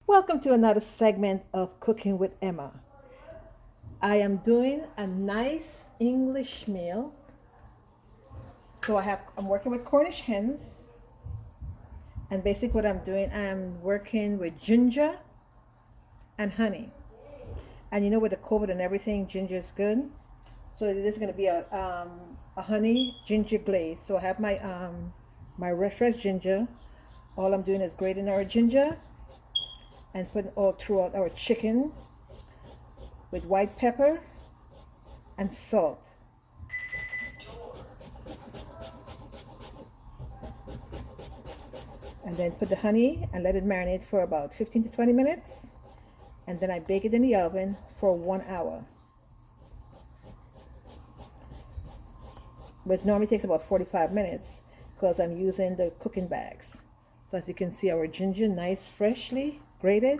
Welcome to another segment of Cooking with Emma. I am doing a nice English meal. I'm working with Cornish hens, and basically what I'm doing, I'm working with ginger and honey. And with the COVID and everything, ginger is good. So this is going to be a honey ginger glaze. So I have my fresh ginger. All I'm doing is grating our ginger and putting all throughout our chicken with white pepper and salt. And then put the honey and let it marinate for about 15 to 20 minutes. And then I bake it in the oven for 1 hour, which normally takes about 45 minutes because I'm using the cooking bags. So as you can see, our ginger nice freshly grated.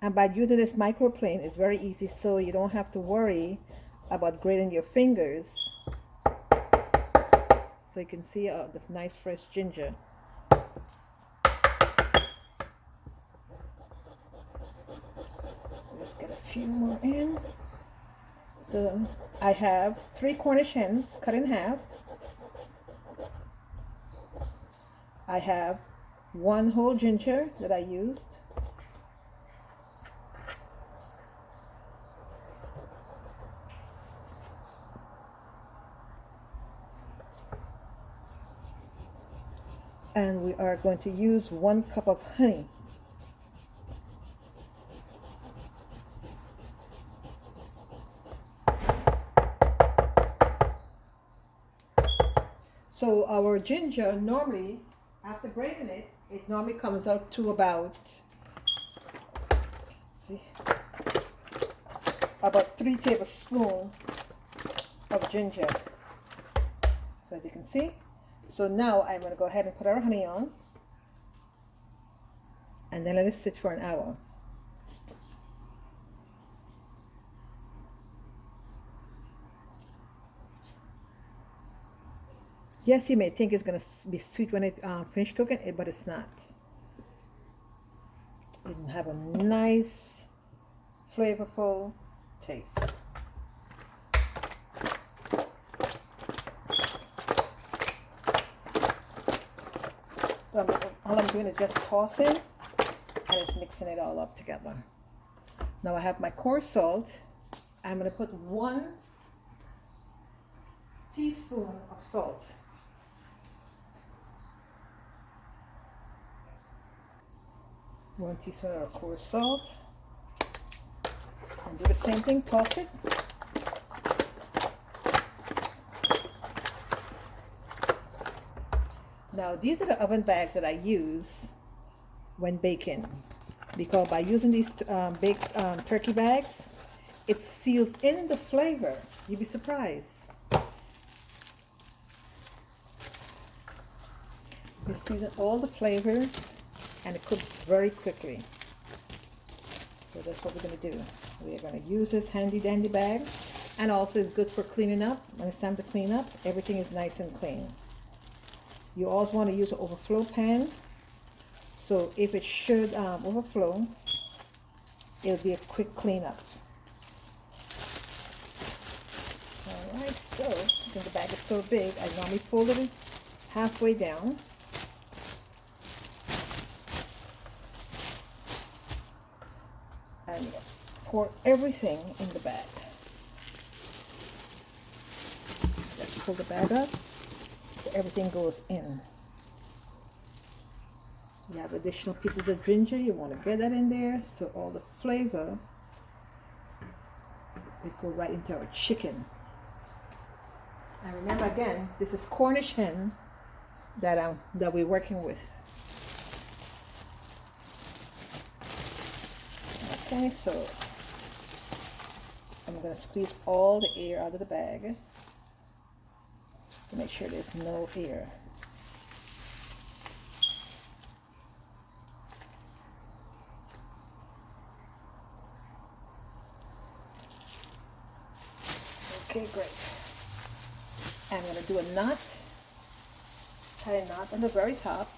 And by using this microplane, it's very easy, so you don't have to worry about grating your fingers. So you can see the nice fresh ginger. Let's get a few more in. So I have 3 Cornish hens cut in half. I have 1 whole ginger that I used. And we are going to use 1 cup of honey. So our ginger normally, after grating it, it normally comes out to about 3 tablespoons of ginger. So as you can see. So now I'm going to go ahead and put our honey on and then let it sit for an hour. Yes, you may think it's going to be sweet when it finishes cooking, but it's not. It will have a nice, flavorful taste. So all I'm doing is just tossing and just mixing it all up together. Now I have my coarse salt. I'm going to put 1 teaspoon of salt. One teaspoon of coarse salt. And do the same thing, toss it. Now these are the oven bags that I use when baking, because by using these baked turkey bags, it seals in the flavor. You'd be surprised. It seals in all the flavors and it cooks very quickly. So that's what we're going to do. We are going to use this handy dandy bag, and also it's good for cleaning up. When it's time to clean up, everything is nice and clean. You always want to use an overflow pan, so if it should overflow, it'll be a quick cleanup. Alright, so since the bag is so big, I normally fold it halfway down. And pour everything in the bag. Let's pull the bag up so everything goes in. You have additional pieces of ginger, you want to get that in there so all the flavor will go right into our chicken. And remember again, this is Cornish hen that we're working with. Okay, so I'm going to squeeze all the air out of the bag to make sure there's no air. Okay, great. I'm going to do a knot, tie a knot on the very top.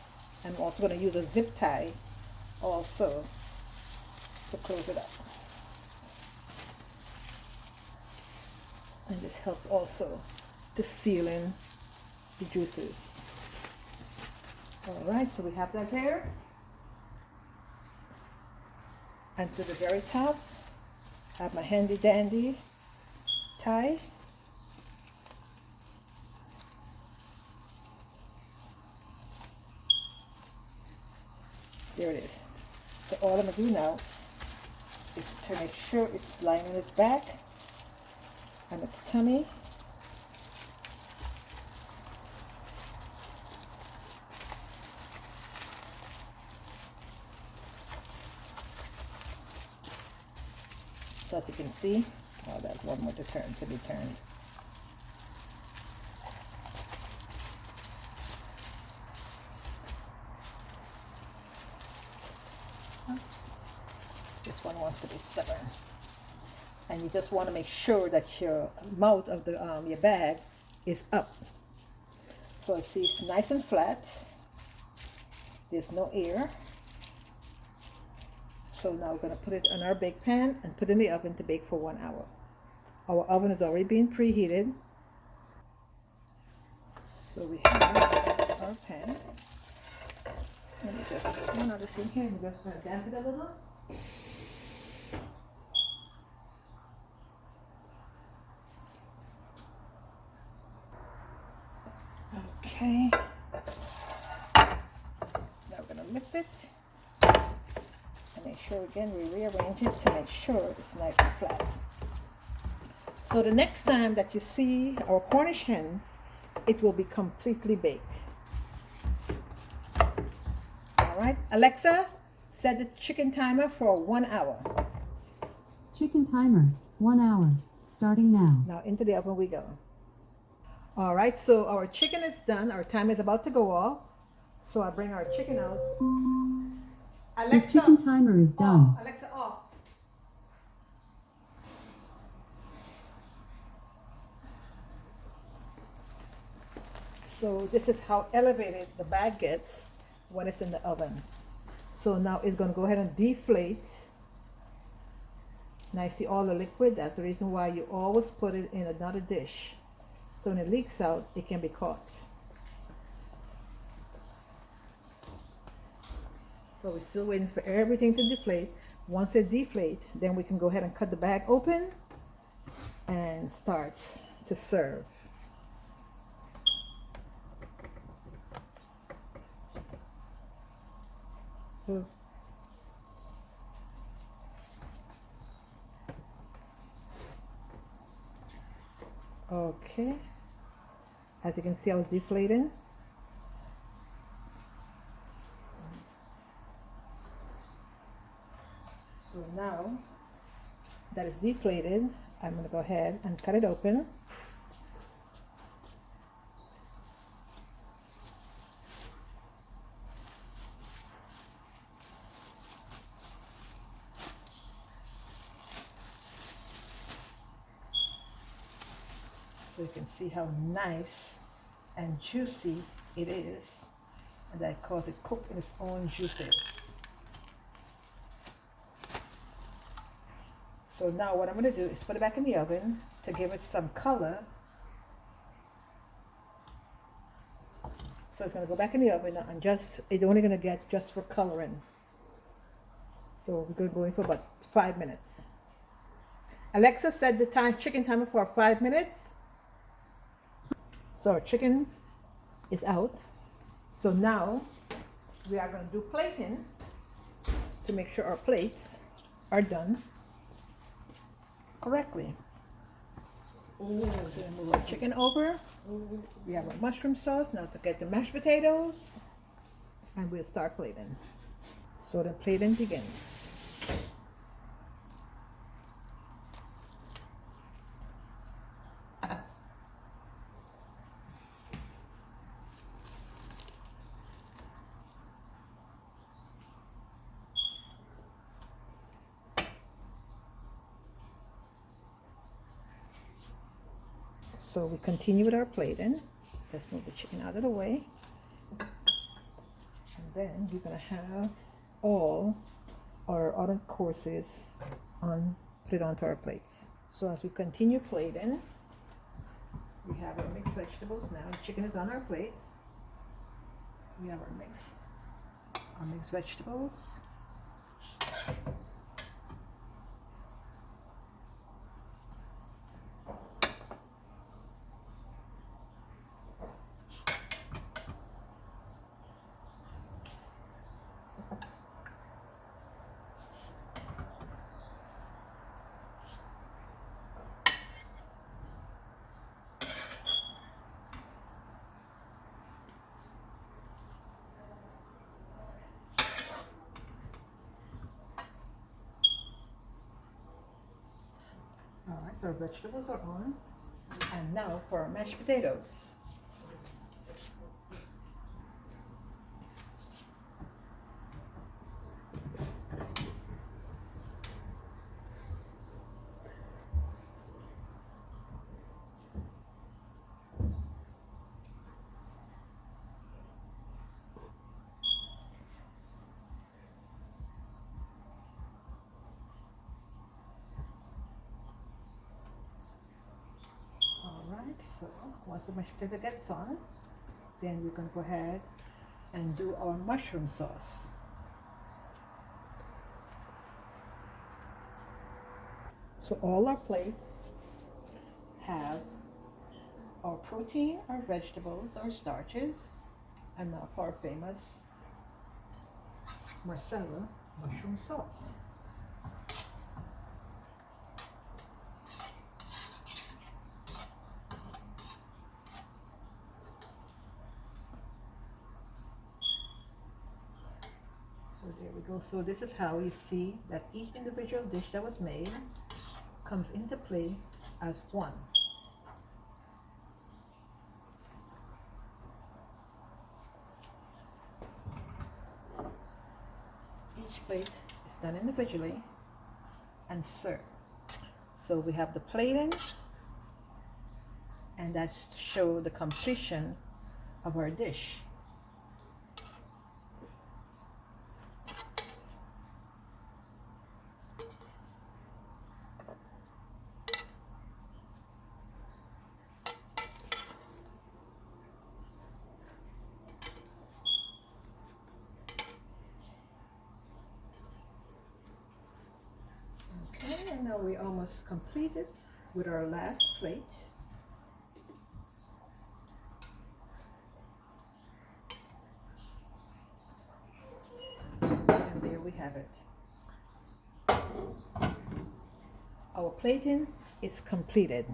I'm also going to use a zip tie also to close it up. And this helps also to seal in the juices. All right, so we have that there. And to the very top, I have my handy dandy tie. There it is. So all I'm gonna do now is to make sure it's lying on its back and its tummy. So as you can see, oh, there's one more to be turned. This one wants to be stubborn. And you just want to make sure that your mouth of the your bag is up. So it's nice and flat. There's no air. So now we're going to put it on our bake pan and put it in the oven to bake for 1 hour. Our oven is already being preheated. So we have our pan. Let me just put one other thing here. I'm just going to damp it a little. Okay. Now we're going to lift it. And make sure again we rearrange it to make sure it's nice and flat. So the next time that you see our Cornish hens, it will be completely baked. All right, Alexa, set the chicken timer for 1 hour. Chicken timer, 1 hour, starting now. Now into the oven we go. All right, so our chicken is done. Our time is about to go off. So I bring our chicken out. Alexa, The chicken timer is done. off. Alexa, off. So this is how elevated the bag gets when it's in the oven. So now it's going to go ahead and deflate. Now you see all the liquid. That's the reason why you always put it in another dish. So when it leaks out, it can be caught. So we're still waiting for everything to deflate. Once it deflates, then we can go ahead and cut the bag open and start to serve. Ooh. Okay, as you can see, I was deflating. So now that it's deflated, I'm going to go ahead and cut it open. So you can see how nice and juicy it is, and that causes it cooked in its own juices. So now what I'm going to do is put it back in the oven to give it some color. So it's going to go back in the oven and it's only going to get just for coloring. So we're going to go in for about 5 minutes. Alexa, set the chicken timer for 5 minutes. So our chicken is out. So now we are going to do plating to make sure our plates are done correctly. So we move our chicken over. We have our mushroom sauce. Now to get the mashed potatoes, and we'll start plating. So the plating begins. So we continue with our plating. Let's move the chicken out of the way. And then we're going to have all our other courses on, put it onto our plates. So as we continue plating, we have our mixed vegetables now. The chicken is on our plates. We have our mixed vegetables. Alright, so our vegetables are on. And now for our mashed potatoes. Alright, so once the mashed potato gets on, then we're going to go ahead and do our mushroom sauce. So all our plates have our protein, our vegetables, our starches, and now for our famous marsala mushroom sauce. So there we go. So this is how you see that each individual dish that was made comes into play as one. Each plate is done individually and served. So we have the plating, and that's to show the completion of our dish. Okay, and now we're almost completed with our last plate. And there we have it. Our plating is completed.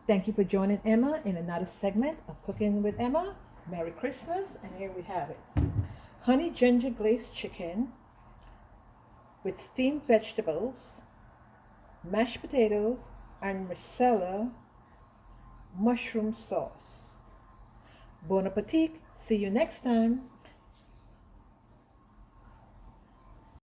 Thank you for joining Emma in another segment of Cooking with Emma. Merry Christmas, and here we have it. Honey ginger glazed chicken with steamed vegetables, mashed potatoes, and marsala mushroom sauce. Bon appetit. See you next time.